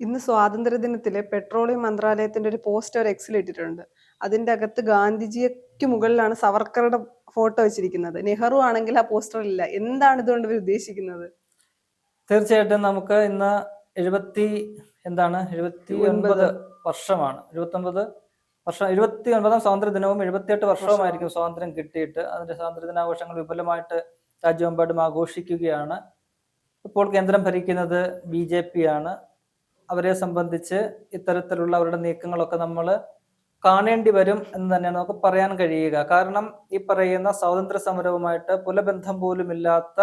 ഇന്ന് സ്വാതന്ത്ര്യദിനത്തില് പെട്രോളിയം മന്ത്രാലയത്തിന്റെ ഒരു പോസ്റ്റർ എക്സിൽ ഇട്ടിട്ടുണ്ട്. അതിന്റെ അകത്ത് ഗാന്ധിജിക്ക് മുകളിലാണ് സവർക്കറുടെ ഫോട്ടോ വെച്ചിരിക്കുന്നത്. നെഹ്റു ആണെങ്കിൽ ആ പോസ്റ്ററിൽ ഇല്ല. എന്താണ് ഇതുകൊണ്ട് ഇവർ ഉദ്ദേശിക്കുന്നത്? തീർച്ചയായിട്ടും നമുക്ക് ഇന്ന് 79 വർഷമാണ്. 79 സ്വാതന്ത്ര്യ ദിനവും 78 വർഷവുമായിരിക്കും സ്വാതന്ത്ര്യം കിട്ടിയിട്ട്. അതിന്റെ സ്വാതന്ത്ര്യ ദിനാഘോഷങ്ങൾ വിപുലമായിട്ട് രാജ്യമെമ്പാടും ആഘോഷിക്കുകയാണ്. ഇപ്പോൾ കേന്ദ്രം ഭരിക്കുന്നത് BJP ആണ്. അവരെ സംബന്ധിച്ച് ഇത്തരത്തിലുള്ള അവരുടെ നീക്കങ്ങളൊക്കെ നമ്മൾ കാണേണ്ടി വരും എന്ന് തന്നെയാണ് നമുക്ക് പറയാൻ കഴിയുക. കാരണം ഈ പറയുന്ന സ്വാതന്ത്ര്യ സമരവുമായിട്ട് പുലബന്ധം പോലും ഇല്ലാത്ത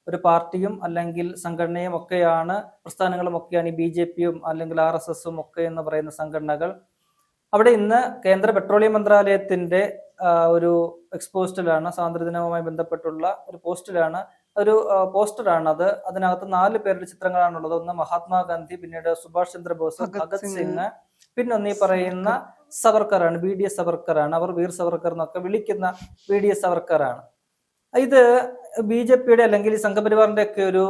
ഒരു പാർട്ടിയും അല്ലെങ്കിൽ സംഘടനയും ഒക്കെയാണ്, പ്രസ്ഥാനങ്ങളും ഒക്കെയാണ് ഈ BJPയും അല്ലെങ്കിൽ RSSും ഒക്കെ എന്ന് പറയുന്ന സംഘടനകൾ. അവിടെ ഇന്ന് കേന്ദ്ര പെട്രോളിയം മന്ത്രാലയത്തിന്റെ ഒരു എക്സ്പോസ്റ്റിലാണ്, സ്വാതന്ത്ര്യദിനവുമായി ബന്ധപ്പെട്ടുള്ള ഒരു പോസ്റ്ററാണ് അത്. അതിനകത്ത് 4 പേരുടെ ചിത്രങ്ങളാണുള്ളത്. ഒന്ന് മഹാത്മാഗാന്ധി, പിന്നീട് സുഭാഷ് ചന്ദ്രബോസ്, ഭഗത് സിംഗ്, പിന്നൊന്ന് ഈ പറയുന്ന സവർക്കറാണ്, BDS സവർക്കറാണ്. അവർ വീർ സവർക്കർ എന്നൊക്കെ വിളിക്കുന്ന BDS സവർക്കറാണ്. ഇത് BJPയുടെ അല്ലെങ്കിൽ ഈ സംഘപരിവാറിന്റെ ഒക്കെ ഒരു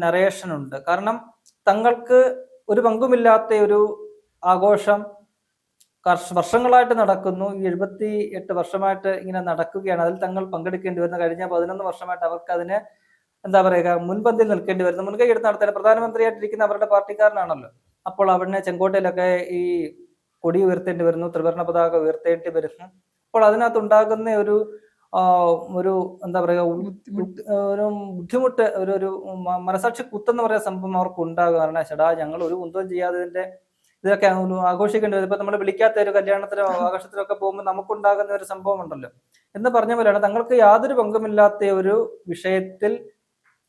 നറേഷൻ ഉണ്ട്. കാരണം തങ്ങൾക്ക് ഒരു പങ്കുമില്ലാത്ത ഒരു ആഘോഷം വർഷങ്ങളായിട്ട് നടക്കുന്നു. ഈ 78 വർഷമായിട്ട് ഇങ്ങനെ നടക്കുകയാണ്. അതിൽ തങ്ങൾ പങ്കെടുക്കേണ്ടി വരുന്ന കഴിഞ്ഞ 11 വർഷമായിട്ട് അവർക്ക് അതിന് എന്താ പറയുക, മുൻപന്തിയിൽ നിൽക്കേണ്ടി വരുന്നു. മുൻകൈ എടുത്ത് നടത്താൻ പ്രധാനമന്ത്രിയായിട്ടിരിക്കുന്ന അവരുടെ പാർട്ടിക്കാരനാണല്ലോ. അപ്പോൾ അവിടെ ചെങ്കോട്ടയിലൊക്കെ ഈ കൊടി ഉയർത്തേണ്ടി വരുന്നു, ത്രിവർണ്ണ പതാക ഉയർത്തേണ്ടി വരുന്നു. അപ്പോൾ അതിനകത്ത് ഉണ്ടാകുന്ന ഒരു എന്താ പറയുക, ഒരു ബുദ്ധിമുട്ട്, ഒരു മനസാക്ഷി കുത്തെന്ന് പറയുന്ന സംഭവം അവർക്ക് ഉണ്ടാകുക. കാരണം ചേടാ, ഞങ്ങൾ ഒരു കുന്തവും ചെയ്യാതെ ഇതൊക്കെ ആഘോഷിക്കേണ്ടി വരും. ഇപ്പൊ നമ്മൾ വിളിക്കാത്ത ഒരു കല്യാണത്തിനോ ആഘോഷത്തിനോ ഒക്കെ പോകുമ്പോൾ നമുക്കുണ്ടാകുന്ന ഒരു സംഭവം ഉണ്ടല്ലോ എന്ന് പറഞ്ഞ പോലെയാണ്. തങ്ങൾക്ക് യാതൊരു പങ്കുമില്ലാത്ത ഒരു വിഷയത്തിൽ,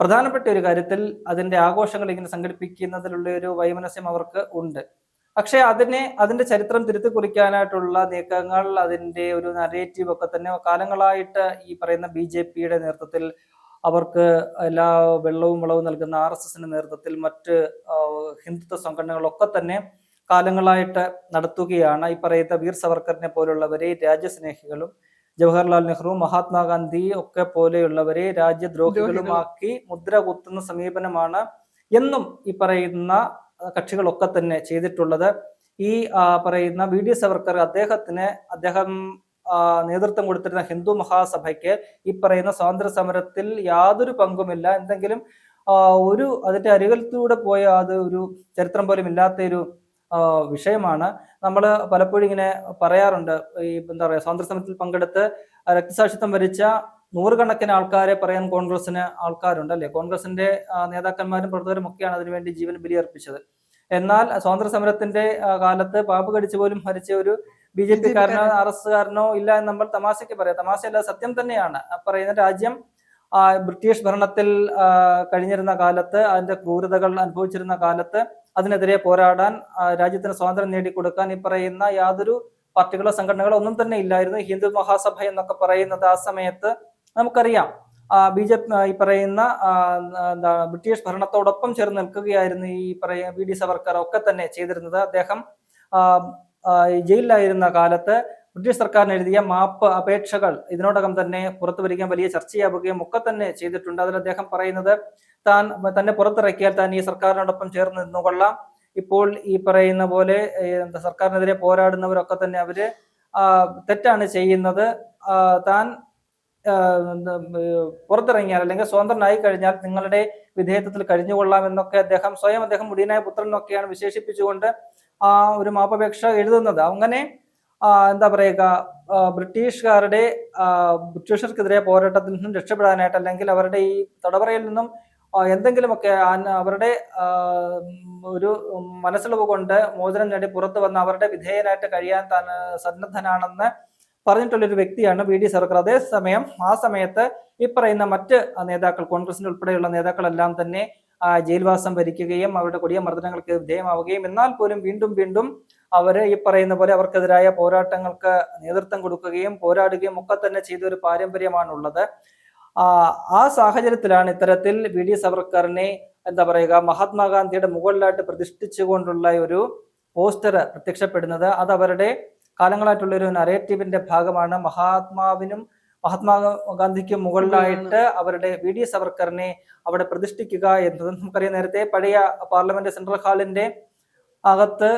പ്രധാനപ്പെട്ട ഒരു കാര്യത്തിൽ അതിന്റെ ആഘോഷങ്ങൾ ഇങ്ങനെ സംഘടിപ്പിക്കുന്നതിലുള്ള ഒരു വൈമനസ്യം അവർക്ക് ഉണ്ട്. പക്ഷെ അതിന്റെ ചരിത്രം തിരുത്തി കുറിക്കാനായിട്ടുള്ള നീക്കങ്ങൾ, അതിന്റെ ഒരു നരേറ്റീവ് ഒക്കെ തന്നെ കാലങ്ങളായിട്ട് ഈ പറയുന്ന BJPയുടെ നേതൃത്വത്തിൽ, അവർക്ക് എല്ലാ വെള്ളവും വളവും നൽകുന്ന RSSന്റെ നേതൃത്വത്തിൽ, മറ്റ് ഹിന്ദുത്വ സംഘടനകളൊക്കെ തന്നെ കാലങ്ങളായിട്ട് നടത്തുകയാണ്. ഈ പറയുന്ന വീർ സവർക്കറിനെ പോലുള്ളവരെ രാജ്യസ്നേഹികളും, ജവഹർലാൽ നെഹ്റു, മഹാത്മാഗാന്ധി ഒക്കെ പോലെയുള്ളവരെ രാജ്യദ്രോഹികളുമാക്കി മുദ്ര കുത്തുന്ന സമീപനമാണ് എന്നും ഈ പറയുന്ന കക്ഷികളൊക്കെ തന്നെ ചെയ്തിട്ടുള്ളത്. ഈ പറയുന്ന BDS സവർക്കർ അദ്ദേഹം നേതൃത്വം കൊടുത്തിരുന്ന ഹിന്ദു മഹാസഭയ്ക്ക് ഈ പറയുന്ന സ്വാതന്ത്ര്യ സമരത്തിൽ യാതൊരു പങ്കുമില്ല. എന്തെങ്കിലും അതിന്റെ അരികലത്തിലൂടെ പോയ അത് ഒരു ചരിത്രം പോലും ഇല്ലാത്ത ഒരു വിഷയമാണ്. നമ്മൾ പലപ്പോഴും ഇങ്ങനെ പറയാറുണ്ട്, ഈ എന്താ പറയുക, സ്വാതന്ത്ര്യ സമരത്തിൽ പങ്കെടുത്ത് രക്തസാക്ഷിത്വം വരിച്ച നൂറുകണക്കിന് ആൾക്കാരെ പറയാൻ കോൺഗ്രസിന് ആൾക്കാരുണ്ട് അല്ലെ. കോൺഗ്രസിന്റെ നേതാക്കന്മാരും പ്രവർത്തകരും ഒക്കെയാണ് അതിനുവേണ്ടി ജീവൻ ബലിയർപ്പിച്ചത്. എന്നാൽ സ്വാതന്ത്ര്യ സമരത്തിന്റെ കാലത്ത് പാമ്പ് കടിച്ചു പോലും മരിച്ച ഒരു BJPക്കാരനോ RSSകാരനോ ഇല്ല എന്ന് നമ്മൾ തമാശയ്ക്ക് പറയാം. തമാശയല്ല, സത്യം തന്നെയാണ്. പറയുന്ന രാജ്യം ബ്രിട്ടീഷ് ഭരണത്തിൽ കഴിഞ്ഞിരുന്ന കാലത്ത്, അതിന്റെ ക്രൂരതകൾ അനുഭവിച്ചിരുന്ന കാലത്ത് അതിനെതിരെ പോരാടാൻ, രാജ്യത്തിന് സ്വാതന്ത്ര്യം നേടിക്കൊടുക്കാൻ ഈ പറയുന്ന യാതൊരു പാർട്ടികളോ സംഘടനകളോ ഒന്നും തന്നെ ഇല്ലായിരുന്നു. ഹിന്ദു മഹാസഭ എന്നൊക്കെ പറയുന്നത് ആ സമയത്ത് നമുക്കറിയാം BJP ഈ പറയുന്ന ബ്രിട്ടീഷ് ഭരണത്തോടൊപ്പം ചേർന്ന് നിൽക്കുകയായിരുന്നു ഈ പറയുന്ന BD സവർക്കർ ഒക്കെ തന്നെ ചെയ്തിരുന്നത്. അദ്ദേഹം ജയിലിലായിരുന്ന കാലത്ത് ബ്രിട്ടീഷ് സർക്കാരിന് എഴുതിയ മാപ്പ് അപേക്ഷകൾ ഇതിനോടകം തന്നെ പുറത്തു വരികയും വലിയ ചർച്ചയാവുകയും ഒക്കെ തന്നെ ചെയ്തിട്ടുണ്ട്. അതിൽ അദ്ദേഹം പറയുന്നത് തന്നെ പുറത്തിറക്കിയാൽ താൻ ഈ സർക്കാരിനോടൊപ്പം ചേർന്ന് നിന്നുകൊള്ളാം. ഇപ്പോൾ ഈ പറയുന്ന പോലെ സർക്കാരിനെതിരെ പോരാടുന്നവരൊക്കെ തന്നെ അവര് തെറ്റാണ് ചെയ്യുന്നത്. താൻ പുറത്തിറങ്ങിയാൽ അല്ലെങ്കിൽ സ്വതന്ത്രനായി കഴിഞ്ഞാൽ നിങ്ങളുടെ വിധേയത്വത്തിൽ കഴിഞ്ഞുകൊള്ളാം എന്നൊക്കെ അദ്ദേഹം മുടിയനായ പുത്രൻ എന്നൊക്കെയാണ് വിശേഷിപ്പിച്ചുകൊണ്ട് ഒരു മാപ്പപേക്ഷ എഴുതുന്നത്. അങ്ങനെ എന്താ പറയുക, ബ്രിട്ടീഷുകാർക്കെതിരെ പോരാട്ടത്തിൽ നിന്നും രക്ഷപ്പെടാനായിട്ട്, അല്ലെങ്കിൽ അവരുടെ ഈ തടവറയിൽ നിന്നും എന്തെങ്കിലുമൊക്കെ അവരുടെ ഒരു മനസ്സിളവ് കൊണ്ട് മോചനം നേടി പുറത്തു വന്ന അവരുടെ വിധേയനായിട്ട് കഴിയാൻ താൻ സന്നദ്ധനാണെന്ന് പറഞ്ഞിട്ടുള്ളൊരു വ്യക്തിയാണ് BD സവർക്കർ. അതേസമയം ആ സമയത്ത് ഈ പറയുന്ന മറ്റ് നേതാക്കൾ, കോൺഗ്രസിന്റെ ഉൾപ്പെടെയുള്ള നേതാക്കളെല്ലാം തന്നെ ജയിൽവാസം ഭരിക്കുകയും അവരുടെ കൊടിയ മർദ്ദനങ്ങൾക്ക് വിധേയമാവുകയും, എന്നാൽ പോലും വീണ്ടും അവര് ഈ പറയുന്ന പോലെ അവർക്കെതിരായ പോരാട്ടങ്ങൾക്ക് നേതൃത്വം കൊടുക്കുകയും പോരാടുകയും ഒക്കെ തന്നെ ചെയ്ത ഒരു പാരമ്പര്യമാണുള്ളത്. ആ സാഹചര്യത്തിലാണ് ഇത്തരത്തിൽ BD സവർക്കറിനെ എന്താ പറയുക, മഹാത്മാഗാന്ധിയുടെ മുകളിലായിട്ട് പ്രതിഷ്ഠിച്ചുകൊണ്ടുള്ള ഒരു പോസ്റ്റർ പ്രത്യക്ഷപ്പെടുന്നത്. അത് അവരുടെ കാലങ്ങളായിട്ടുള്ള ഒരു നരേറ്റീവിന്റെ ഭാഗമാണ്. മഹാത്മാഗാന്ധിക്ക് മുകളിലായിട്ട് അവരുടെ BD സവർക്കറിനെ അവിടെ പ്രതിഷ്ഠിക്കുക എന്നത് നമുക്കറിയാം. നേരത്തെ പഴയ പാർലമെന്റ് സെൻട്രൽ ഹാളിന്റെ അകത്ത്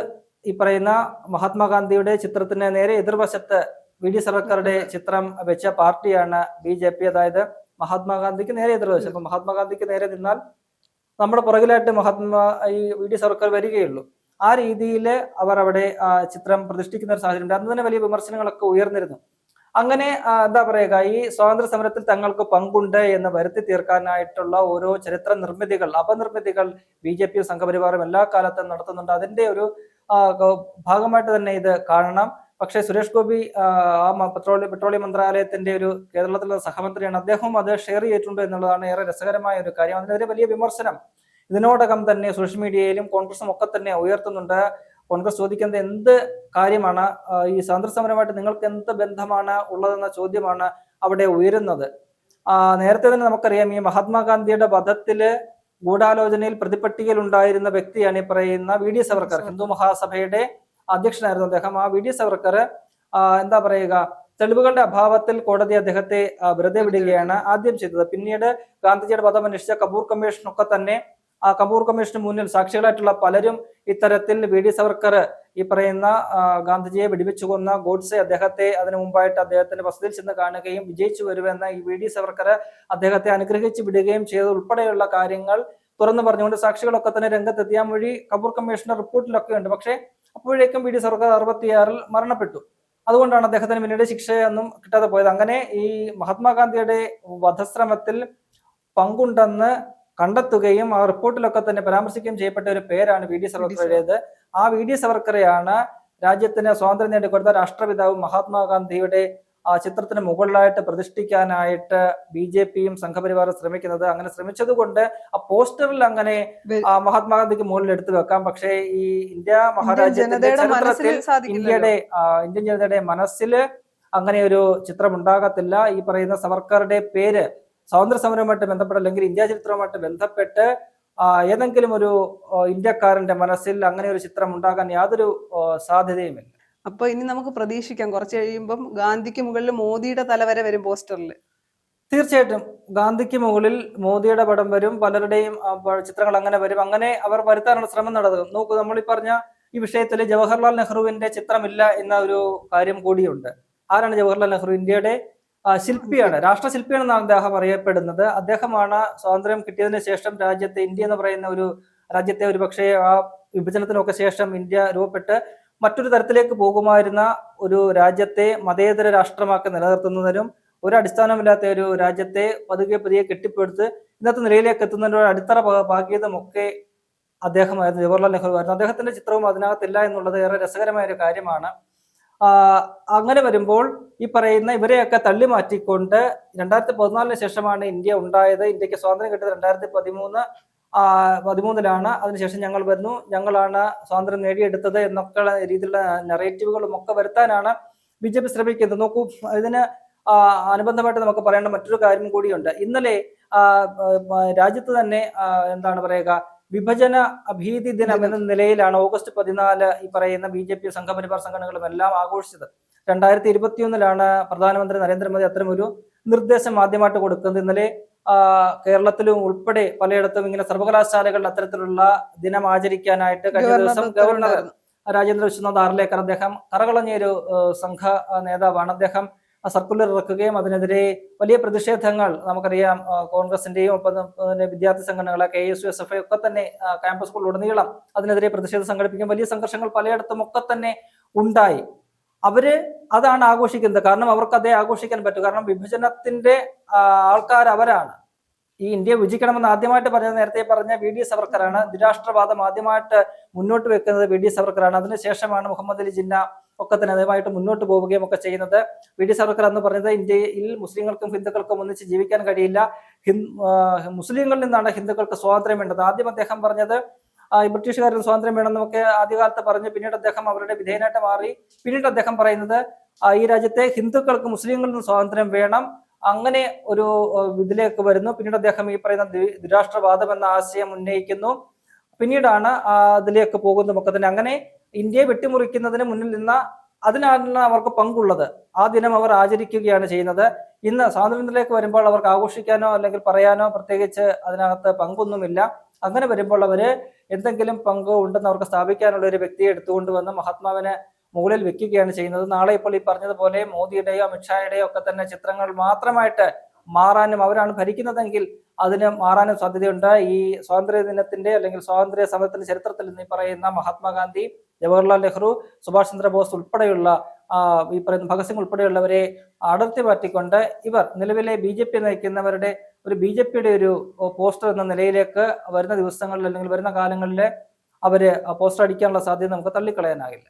ഈ പറയുന്ന മഹാത്മാഗാന്ധിയുടെ ചിത്രത്തിന് നേരെ എതിർവശത്ത് VD സവർക്കറുടെ ചിത്രം വെച്ച പാർട്ടിയാണ് BJP. അതായത് മഹാത്മാഗാന്ധിക്ക് നേരെ എതിർവശം. അപ്പൊ മഹാത്മാഗാന്ധിക്ക് നേരെ നിന്നാൽ നമ്മുടെ പുറകിലായിട്ട് ഈ VD സവർക്കർ വരികയുള്ളൂ. ആ രീതിയിൽ അവർ അവിടെ ചിത്രം പ്രതിഷ്ഠിക്കുന്ന ഒരു സാഹചര്യം. അന്ന് തന്നെ വലിയ വിമർശനങ്ങളൊക്കെ ഉയർന്നിരുന്നു. അങ്ങനെ എന്താ പറയുക, ഈ സ്വാതന്ത്ര്യ സമരത്തിൽ തങ്ങൾക്ക് പങ്കുണ്ട് എന്ന് വരുത്തി തീർക്കാനായിട്ടുള്ള ഓരോ ചരിത്ര നിർമ്മിതികൾ, അപനിർമ്മിതികൾ BJP സംഘപരിവാറും എല്ലാ കാലത്തും നടത്തുന്നുണ്ട്. അതിന്റെ ഒരു ഭാഗമായിട്ട് തന്നെ ഇത് കാണണം. പക്ഷേ സുരേഷ് ഗോപി പെട്രോളിയം മന്ത്രാലയത്തിന്റെ ഒരു കേരളത്തിലുള്ള സഹമന്ത്രിയാണ്. അദ്ദേഹവും അത് ഷെയർ ചെയ്തിട്ടുണ്ട് എന്നുള്ളതാണ് ഏറെ രസകരമായ ഒരു കാര്യം. അതിനെതിരെ വലിയ വിമർശനം ഇതിനോടകം തന്നെ സോഷ്യൽ മീഡിയയിലും കോൺഗ്രസും ഒക്കെ തന്നെ ഉയർത്തുന്നുണ്ട്. കോൺഗ്രസ് ചോദിക്കുന്നത് എന്ത് കാര്യമാണ്, ഈ സ്വാതന്ത്ര്യ സമരമായിട്ട് നിങ്ങൾക്ക് എന്ത് ബന്ധമാണ് ഉള്ളതെന്ന ചോദ്യമാണ് അവിടെ ഉയരുന്നത്. നേരത്തെ തന്നെ നമുക്കറിയാം, ഈ മഹാത്മാഗാന്ധിയുടെ വധത്തില് ഗൂഢാലോചനയിൽ പ്രതിപട്ടികയിൽ ഉണ്ടായിരുന്ന വ്യക്തിയാണ് ഈ പറയുന്ന VD സവർക്കർ. ഹിന്ദു മഹാസഭയുടെ അധ്യക്ഷനായിരുന്നു അദ്ദേഹം. ആ VD സവർക്കർ എന്താ പറയുക, തെളിവുകളുടെ അഭാവത്തിൽ കോടതി അദ്ദേഹത്തെ വെറുതെ വിടുകയാണ് ആദ്യം ചെയ്തത്. പിന്നീട് ഗാന്ധിജിയുടെ വധം അന്വേഷിച്ച കപൂർ കമ്മീഷനൊക്കെ തന്നെ ആ കപൂർ കമ്മീഷന് മുന്നിൽ സാക്ഷികളായിട്ടുള്ള പലരും ഇത്തരത്തിൽ VD സവർക്കർ ഈ പറയുന്ന ഗാന്ധിജിയെ വെടിവെച്ചു കൊന്ന ഗോഡ്സെ അദ്ദേഹത്തെ അതിനു മുമ്പായിട്ട് അദ്ദേഹത്തിന്റെ വസതിയിൽ ചെന്ന് കാണുകയും വിജയിച്ചു വരുമെന്ന ഈ VD സവർക്കർ അദ്ദേഹത്തെ അനുഗ്രഹിച്ചു വിടുകയും ചെയ്തത് ഉൾപ്പെടെയുള്ള കാര്യങ്ങൾ തുറന്നു പറഞ്ഞുകൊണ്ട് സാക്ഷികളൊക്കെ തന്നെ രംഗത്തെത്തിയാൻ വഴി കപൂർ കമ്മീഷന്റെ റിപ്പോർട്ടിലൊക്കെ ഉണ്ട്. പക്ഷേ അപ്പോഴേക്കും VD സവർക്കർ 66 മരണപ്പെട്ടു. അതുകൊണ്ടാണ് അദ്ദേഹത്തിന് പിന്നീട് ശിക്ഷയൊന്നും കിട്ടാതെ പോയത്. അങ്ങനെ ഈ മഹാത്മാഗാന്ധിയുടെ വധശ്രമത്തിൽ പങ്കുണ്ടെന്ന് കണ്ടെത്തുകയും ആ റിപ്പോർട്ടിലൊക്കെ തന്നെ പരാമർശിക്കുകയും ചെയ്യപ്പെട്ട ഒരു പേരാണ് VD സവർക്കറുടേത്. ആ VD സവർക്കറെയാണ് രാജ്യത്തിന് സ്വാതന്ത്ര്യം നേടിക്കൊടുത്ത രാഷ്ട്രപിതാവ് മഹാത്മാഗാന്ധിയുടെ ചിത്രത്തിന് മുകളിലായിട്ട് പ്രതിഷ്ഠിക്കാനായിട്ട് BJPയും സംഘപരിവാറും ശ്രമിക്കുന്നത്. അങ്ങനെ ശ്രമിച്ചത് കൊണ്ട് ആ പോസ്റ്ററിൽ അങ്ങനെ മഹാത്മാഗാന്ധിക്ക് മുകളിൽ എടുത്തു വെക്കാം. പക്ഷേ ഈ ഇന്ത്യ മഹാരാജ്യത്തിന്റെ ചരിത്രത്തിൽ ഇന്ത്യൻ ജനതയുടെ മനസ്സിൽ അങ്ങനെ ഒരു ചിത്രം ഉണ്ടാകത്തില്ല. ഈ പറയുന്ന സവർക്കറുടെ പേര് സ്വാതന്ത്ര്യ സമരവുമായിട്ട് ബന്ധപ്പെട്ട് അല്ലെങ്കിൽ ഇന്ത്യ ചരിത്രവുമായിട്ട് ബന്ധപ്പെട്ട് ഏതെങ്കിലും ഒരു ഇന്ത്യക്കാരന്റെ മനസ്സിൽ അങ്ങനെ ഒരു ചിത്രം ഉണ്ടാകാൻ യാതൊരു സാധ്യതയുമില്ല. അപ്പൊ ഇനി നമുക്ക് പ്രതീക്ഷിക്കാം കുറച്ച് കഴിയുമ്പം ഗാന്ധിക്ക് മുകളിൽ മോദിയുടെ തല വരെ വരും പോസ്റ്ററിൽ. തീർച്ചയായിട്ടും ഗാന്ധിക്ക് മുകളിൽ മോദിയുടെ പടം വരും, പലരുടെയും ചിത്രങ്ങൾ അങ്ങനെ വരും. അങ്ങനെ അവർ വരുത്താനുള്ള ശ്രമം നടത്തും. നോക്കൂ, നമ്മൾ ഈ പറഞ്ഞ ഈ വിഷയത്തിൽ ജവഹർലാൽ നെഹ്റുവിന്റെ ചിത്രമില്ല എന്ന ഒരു കാര്യം കൂടിയുണ്ട്. ആരാണ് ജവഹർലാൽ നെഹ്റു? ഇന്ത്യയുടെ ശില്പിയാണ്, രാഷ്ട്രശില്പിയാണെന്നാണ് അദ്ദേഹം അറിയപ്പെടുന്നത്. അദ്ദേഹമാണ് സ്വാതന്ത്ര്യം കിട്ടിയതിനു ശേഷം രാജ്യത്തെ, ഇന്ത്യ എന്ന് പറയുന്ന ഒരു രാജ്യത്തെ ഒരു പക്ഷേ ആ വിഭജനത്തിനൊക്കെ ശേഷം ഇന്ത്യ രൂപപ്പെട്ട് മറ്റൊരു തരത്തിലേക്ക് പോകുമായിരുന്ന ഒരു രാജ്യത്തെ മതേതര രാഷ്ട്രമാക്കി നിലനിർത്തുന്നതിനും ഒരു അടിസ്ഥാനമില്ലാത്ത ഒരു രാജ്യത്തെ പതുക്കെ കെട്ടിപ്പടുത്ത് ഇന്നത്തെ നിലയിലേക്ക് എത്തുന്നതിന്റെ അടിത്തറ പാകിയതുമൊക്കെ അദ്ദേഹമായിരുന്നു, ജവഹർലാൽ നെഹ്റു ആയിരുന്നു. അദ്ദേഹത്തിന്റെ ചിത്രവും അതിനകത്തില്ല എന്നുള്ളത് ഏറെ രസകരമായ ഒരു കാര്യമാണ്. അങ്ങനെ വരുമ്പോൾ ഈ പറയുന്ന ഇവരെയൊക്കെ തള്ളി മാറ്റിക്കൊണ്ട് 2014 ശേഷമാണ് ഇന്ത്യ ഉണ്ടായത്. ഇന്ത്യക്ക് സ്വാതന്ത്ര്യം കിട്ടിയത് 2013 അതിനുശേഷം ഞങ്ങൾ വരുന്നു, ഞങ്ങളാണ് സ്വാതന്ത്ര്യം നേടിയെടുത്തത് എന്നൊക്കെ രീതിയിലുള്ള നറേറ്റീവുകളും ഒക്കെ വരുത്താനാണ് BJP ശ്രമിക്കുന്നത്. നോക്കൂ, ഇതിന് അനുബന്ധമായിട്ട് നമുക്ക് പറയേണ്ട മറ്റൊരു കാര്യം കൂടിയുണ്ട്. ഇന്നലെ രാജ്യത്ത് തന്നെ എന്താണ് പറയുക, വിഭജന ഭീതി ദിനം എന്ന നിലയിലാണ് ഓഗസ്റ്റ് 14 ഈ പറയുന്ന BJP സംഘപരിവാർ സംഘടനകളും എല്ലാം ആഘോഷിച്ചത്. 2021 പ്രധാനമന്ത്രി നരേന്ദ്രമോദി അത്തരമൊരു നിർദ്ദേശം ആദ്യമായിട്ട് കൊടുക്കുന്നത്. ഇന്നലെ കേരളത്തിലും ഉൾപ്പെടെ പലയിടത്തും ഇങ്ങനെ സർവകലാശാലകളിൽ അത്തരത്തിലുള്ള ദിനം ആചരിക്കാനായിട്ട് കഴിഞ്ഞ ദിവസം ഗവർണർ രാജേന്ദ്ര വിശ്വനാഥ് ആർലേക്കർ, അദ്ദേഹം കറകളഞ്ഞൊരു സംഘ നേതാവാണ്, അദ്ദേഹം സർക്കുലർ ഇറക്കുകയും അതിനെതിരെ വലിയ പ്രതിഷേധങ്ങൾ നമുക്കറിയാം. കോൺഗ്രസിന്റെയും ഒപ്പം തന്നെ വിദ്യാർത്ഥി സംഘടനകളെ KSU SFI ഒക്കെ തന്നെ ക്യാമ്പസുകളിലുടനീളം അതിനെതിരെ പ്രതിഷേധം സംഘടിപ്പിക്കും. വലിയ സംഘർഷങ്ങൾ പലയിടത്തും ഒക്കെ തന്നെ ഉണ്ടായി. അവര് അതാണ് ആഘോഷിക്കുന്നത്. കാരണം അവർക്ക് അതേ ആഘോഷിക്കാൻ പറ്റും. കാരണം വിഭജനത്തിന്റെ ആൾക്കാർ അവരാണ്. ഈ ഇന്ത്യ വിഭജിക്കണമെന്ന് ആദ്യമായിട്ട് പറഞ്ഞത് നേരത്തെ പറഞ്ഞ VD സവർക്കറാണ്. ദ്വിരാഷ്ട്രവാദം ആദ്യമായിട്ട് മുന്നോട്ട് വെക്കുന്നത് VD സവർക്കറാണ്. അതിനുശേഷമാണ് മുഹമ്മദ് അലി ജിന്ന ഒക്കെ തന്നെ അതുമായിട്ട് മുന്നോട്ട് പോവുകയും ഒക്കെ ചെയ്യുന്നത്. VD സവർക്കർ എന്ന് പറഞ്ഞത് ഇന്ത്യയിൽ മുസ്ലിങ്ങൾക്കും ഹിന്ദുക്കൾക്കും ഒന്നിച്ച് ജീവിക്കാൻ കഴിയില്ല, മുസ്ലിങ്ങളിൽ നിന്നാണ് ഹിന്ദുക്കൾക്ക് സ്വാതന്ത്ര്യം വേണ്ടത്. ആദ്യം അദ്ദേഹം പറഞ്ഞത് ബ്രിട്ടീഷുകാരിൽ സ്വാതന്ത്ര്യം വേണമെന്നൊക്കെ ആദ്യകാലത്ത് പറഞ്ഞു. പിന്നീട് അദ്ദേഹം അവരുടെ വിധേയനായിട്ട് മാറി. പിന്നീട് അദ്ദേഹം പറയുന്നത് ഈ രാജ്യത്തെ ഹിന്ദുക്കൾക്ക് മുസ്ലിങ്ങളിൽ നിന്ന് സ്വാതന്ത്ര്യം വേണം, അങ്ങനെ ഒരു ഇതിലേക്ക് വരുന്നു. പിന്നീട് അദ്ദേഹം ഈ പറയുന്ന ദ്വിരാഷ്ട്രവാദം എന്ന ആശയം ഉന്നയിക്കുന്നു. പിന്നീടാണ് അതിലേക്ക് പോകുന്നതൊക്കെ തന്നെ. അങ്ങനെ ഇന്ത്യയെ വെട്ടിമുറിക്കുന്നതിന് മുന്നിൽ നിന്ന അതിനാണ് അവർക്ക് പങ്കുള്ളത്. ആ ദിനം അവർ ആചരിക്കുകയാണ് ചെയ്യുന്നത്. ഇന്ന് സ്വാതന്ത്ര്യത്തിലേക്ക് വരുമ്പോൾ അവർക്ക് ആഘോഷിക്കാനോ അല്ലെങ്കിൽ പറയാനോ പ്രത്യേകിച്ച് അതിനകത്ത് പങ്കൊന്നുമില്ല. അങ്ങനെ വരുമ്പോൾ അവര് എന്തെങ്കിലും പങ്ക് ഉണ്ടെന്ന് അവർക്ക് സ്ഥാപിക്കാനുള്ള ഒരു വ്യക്തിയെ എടുത്തുകൊണ്ട് വന്ന് മഹാത്മാവിനെ മുകളിൽ വെക്കുകയാണ് ചെയ്യുന്നത്. നാളെ ഇപ്പോൾ ഈ പറഞ്ഞതുപോലെ മോദിയുടെയോ അമിത്ഷായുടെയോ ഒക്കെ തന്നെ ചിത്രങ്ങൾ മാത്രമായിട്ട് മാറാനും, അവരാണ് ഭരിക്കുന്നതെങ്കിൽ അതിന് മാറാനും സാധ്യതയുണ്ട്. ഈ സ്വാതന്ത്ര്യ ദിനത്തിന്റെ അല്ലെങ്കിൽ സ്വാതന്ത്ര്യ സമരത്തിന്റെ ചരിത്രത്തിൽ നിന്ന് ഈ പറയുന്ന മഹാത്മാഗാന്ധി, ജവഹർലാൽ നെഹ്റു, സുഭാഷ് ചന്ദ്രബോസ് ഉൾപ്പെടെയുള്ള ഈ പറയുന്ന ഭഗത് സിംഗ് ഉൾപ്പെടെയുള്ളവരെ അടർത്തി മാറ്റിക്കൊണ്ട് ഇവർ നിലവിലെ BJP നയിക്കുന്നവരുടെ BJPയുടെ ഒരു പോസ്റ്റർ എന്ന നിലയിലേക്ക് വരുന്ന ദിവസങ്ങളിൽ അല്ലെങ്കിൽ വരുന്ന കാലങ്ങളിൽ അവര് പോസ്റ്റർ അടിക്കാനുള്ള സാധ്യത നമുക്ക് തള്ളിക്കളയാനാകില്ല.